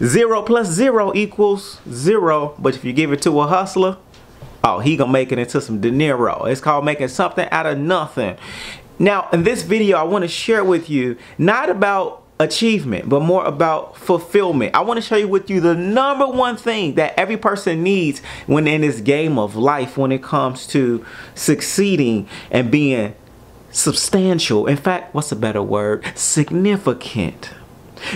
0 plus 0 equals 0. But if you give it to a hustler, oh, he gonna make it into some De Niro. It's called making something out of nothing. Now, in this video, I want to share with you not about achievement, but more about fulfillment. I want to share with you the #1 thing that every person needs when in this game of life, when it comes to succeeding and being substantial. In fact, what's a better word? Significant.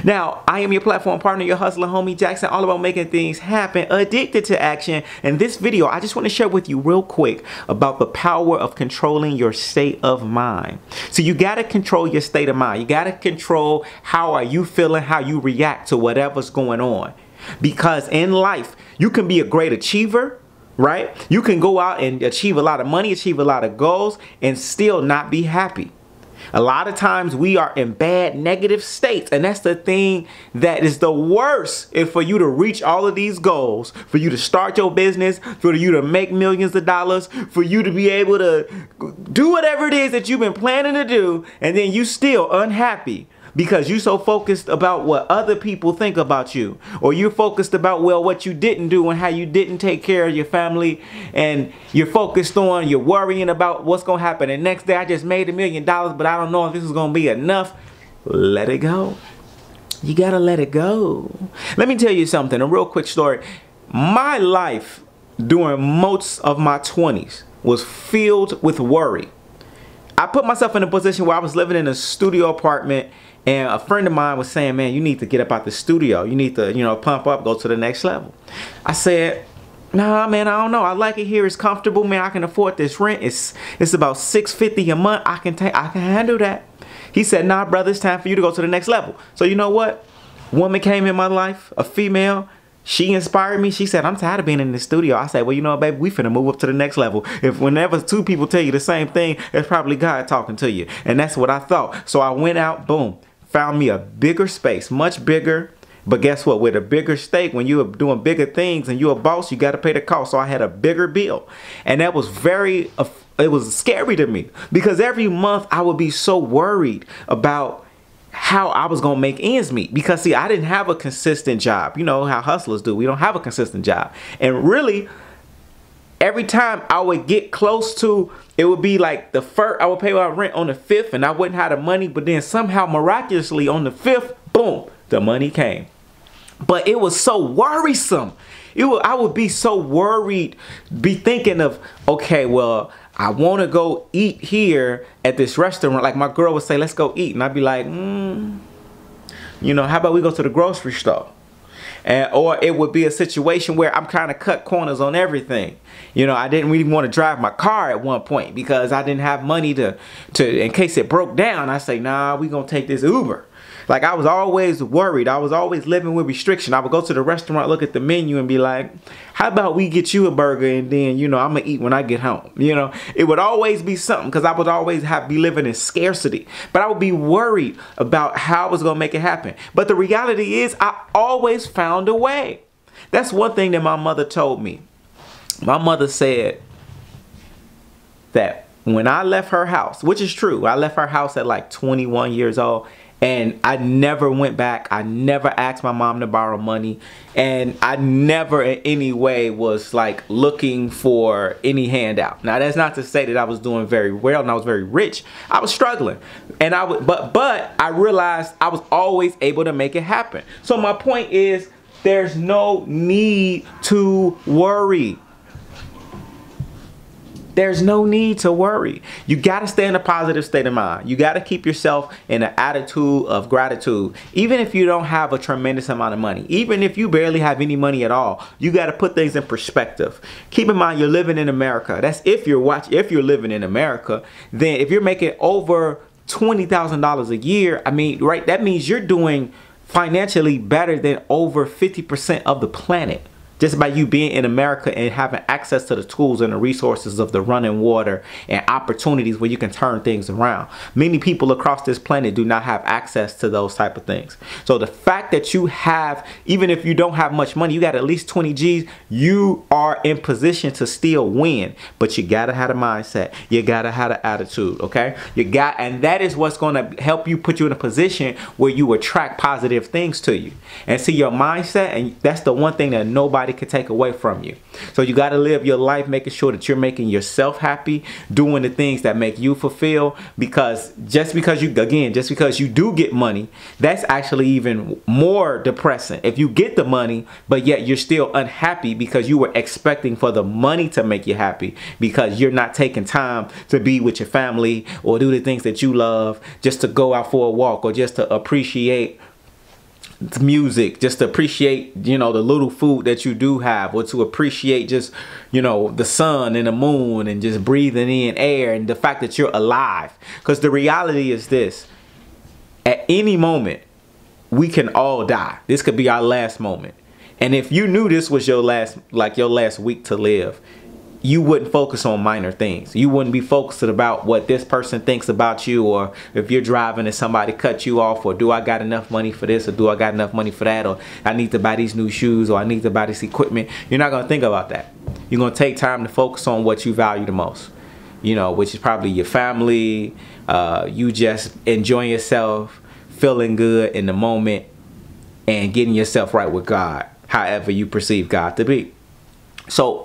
Now, I am your platform partner, your hustler homie Jackson, all about making things happen, addicted to action. In this video, I just want to share with you real quick about the power of controlling your state of mind. So you got to control your state of mind. You got to control how are you feeling, how you react to whatever's going on. Because in life, you can be a great achiever, right? You can go out and achieve a lot of money, achieve a lot of goals, and still not be happy. A lot of times we are in bad, negative states, and that's the thing that is the worst. Is for you to reach all of these goals, for you to start your business, for you to make millions of dollars, for you to be able to do whatever it is that you've been planning to do, and then you still unhappy because you're so focused about what other people think about you, or you're focused about, well, what you didn't do and how you didn't take care of your family, and you're focused on, you're worrying about what's gonna happen the next day. I just made $1 million, but I don't know if this is gonna be enough. Let it go. You gotta let it go. Let me tell you something, a real quick story. My life during most of my 20s was filled with worry. I put myself in a position where I was living in a studio apartment, and a friend of mine was saying, man, you need to get up out the studio. You need to, pump up, go to the next level. I said, nah, man, I don't know. I like it here. It's comfortable, man. I can afford this rent. It's about $650 a month. I can handle that. He said, nah, brother, it's time for you to go to the next level. So you know what? Woman came in my life, a female. She inspired me. She said, I'm tired of being in the studio. I said, well, you know what, baby, we finna move up to the next level. If whenever two people tell you the same thing, it's probably God talking to you. And that's what I thought. So I went out, boom, found me a bigger space, much bigger. But guess what? With a bigger stake, when you are doing bigger things and you're a boss, you got to pay the cost. So I had a bigger bill. And that was it was scary to me, because every month I would be so worried about how I was gonna make ends meet. Because see, I didn't have a consistent job. You know how hustlers do. We don't have a consistent job. And really, every time I would get close to, it would be like the first, I would pay my rent on the 5th and I wouldn't have the money, but then somehow miraculously on the 5th, boom, the money came. But it was so worrisome. I would be so worried, be thinking of, okay, well, I want to go eat here at this restaurant. Like my girl would say, let's go eat. And I'd be like, how about we go to the grocery store? Or it would be a situation where I'm kind of cut corners on everything. I didn't really want to drive my car at one point because I didn't have money to in case it broke down. I say, nah, we gonna take this Uber. Like I was always worried. I was always living with restriction. I would go to the restaurant, look at the menu and be like, how about we get you a burger and then, I'm gonna eat when I get home. It would always be something because I would always be living in scarcity. But I would be worried about how I was gonna make it happen. But the reality is I always found a way. That's one thing that my mother told me. My mother said that when I left her house, which is true, I left her house at like 21 years old. And I never went back. I never asked my mom to borrow money. And I never in any way was like looking for any handout. Now that's not to say that I was doing very well and I was very rich. I was struggling. And but I realized I was always able to make it happen. So my point is, there's no need to worry. There's no need to worry. You got to stay in a positive state of mind. You got to keep yourself in an attitude of gratitude. Even if you don't have a tremendous amount of money, even if you barely have any money at all, you got to put things in perspective. Keep in mind, you're living in America. That's if you're living in America. Then if you're making over $20,000 a year, right, that means you're doing financially better than over 50% of the planet. Just by you being in America and having access to the tools and the resources of the running water and opportunities where you can turn things around. Many people across this planet do not have access to those type of things. So the fact that you have, even if you don't have much money, you got at least 20 G's, you are in position to still win. But you gotta have a mindset. You gotta have an attitude, okay? And that is what's gonna help you, put you in a position where you attract positive things to you. And see, your mindset, and that's the one thing that nobody can take away from you. So you got to live your life making sure that you're making yourself happy, doing the things that make you fulfill, because just because you do get money, that's actually even more depressing. If you get the money but yet you're still unhappy because you were expecting for the money to make you happy, because you're not taking time to be with your family or do the things that you love, just to go out for a walk, or just to appreciate music, just to appreciate, you know, the little food that you do have, or to appreciate just, you know, the sun and the moon and just breathing in air and the fact that you're alive. Because the reality is this: at any moment we can all die. This could be our last moment. And if you knew this was your last week to live, you wouldn't focus on minor things. You wouldn't be focused about what this person thinks about you, or if you're driving and somebody cut you off, or do I got enough money for this, or do I got enough money for that, or I need to buy these new shoes, or I need to buy this equipment. You're not going to think about that. You're going to take time to focus on what you value the most, you know, which is probably your family, you just enjoying yourself, feeling good in the moment, and getting yourself right with God, however you perceive God to be. So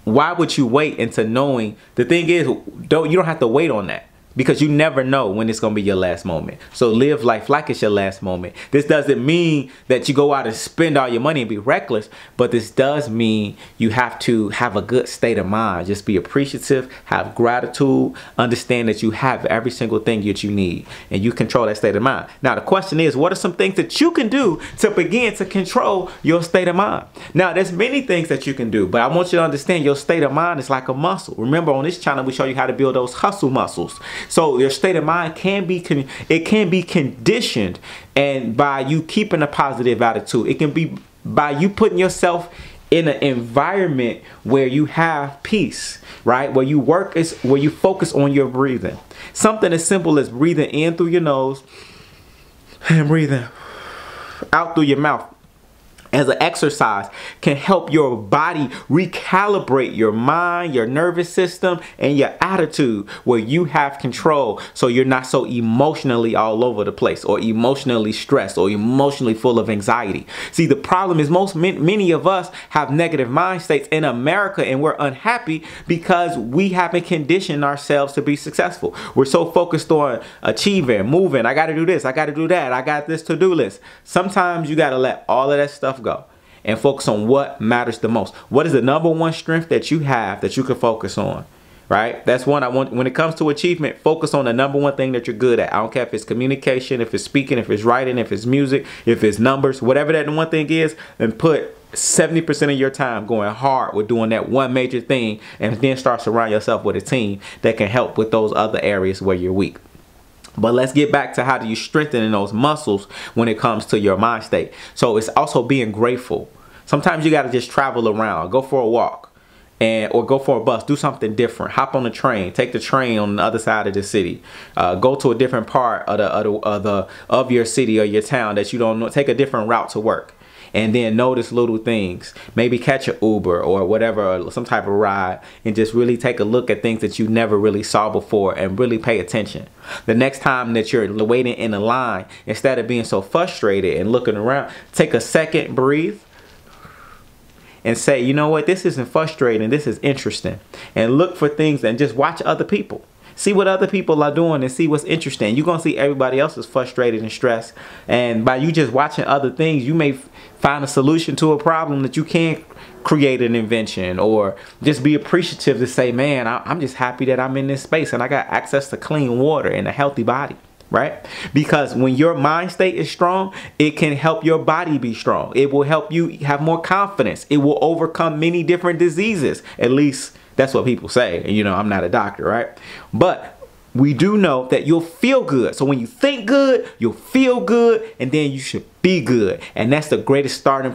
why would you wait into knowing? The thing is, you don't have to wait on that, because you never know when it's going to be your last moment. So live life like it's your last moment. This doesn't mean that you go out and spend all your money and be reckless, but this does mean you have to have a good state of mind. Just be appreciative, have gratitude, understand that you have every single thing that you need, and you control that state of mind. Now the question is, what are some things that you can do to begin to control your state of mind? Now there's many things that you can do, but I want you to understand your state of mind is like a muscle. Remember, on this channel we show you how to build those hustle muscles. So your state of mind can be conditioned, and by you keeping a positive attitude. It can be by you putting yourself in an environment where you have peace, right? Where you focus on your breathing. Something as simple as breathing in through your nose and breathing out through your mouth as an exercise can help your body recalibrate your mind, your nervous system, and your attitude, where you have control, so you're not so emotionally all over the place, or emotionally stressed, or emotionally full of anxiety. See, the problem is many of us have negative mind states in America, and we're unhappy because we haven't conditioned ourselves to be successful. We're so focused on achieving, moving. I got to do this, I got to do that, I got this to-do list. Sometimes you got to let all of that stuff go and focus on what matters the most. What is the number one strength that you have that you can focus on, right? That's one I want. When it comes to achievement, focus on the number one thing that you're good at. I don't care if it's communication, if it's speaking, if it's writing, if it's music, if it's numbers, whatever that one thing is, and put 70% of your time going hard with doing that one major thing, and then start surrounding yourself with a team that can help with those other areas where you're weak. But let's get back to how do you strengthen those muscles when it comes to your mind state. So it's also being grateful. Sometimes you got to just travel around, go for a walk, or go for a bus, do something different. Hop on the train, take the train on the other side of the city, go to a different part of your city or your town that you don't know. Take a different route to work. And then notice little things. Maybe catch an Uber or whatever, or some type of ride, and just really take a look at things that you never really saw before, and really pay attention. The next time that you're waiting in a line, instead of being so frustrated and looking around, take a second, breathe, and say, you know what, this isn't frustrating, this is interesting. And look for things and just watch other people. See what other people are doing and see what's interesting. You're going to see everybody else is frustrated and stressed. And by you just watching other things, you may find a solution to a problem that you can't create an invention, or just be appreciative to say, man, I'm just happy that I'm in this space and I got access to clean water and a healthy body. Right? Because when your mind state is strong, it can help your body be strong. It will help you have more confidence. It will overcome many different diseases. At least that's what people say. And, you know, I'm not a doctor, right? But we do know that you'll feel good. So when you think good, you'll feel good, and then you should be good. And that's the greatest starting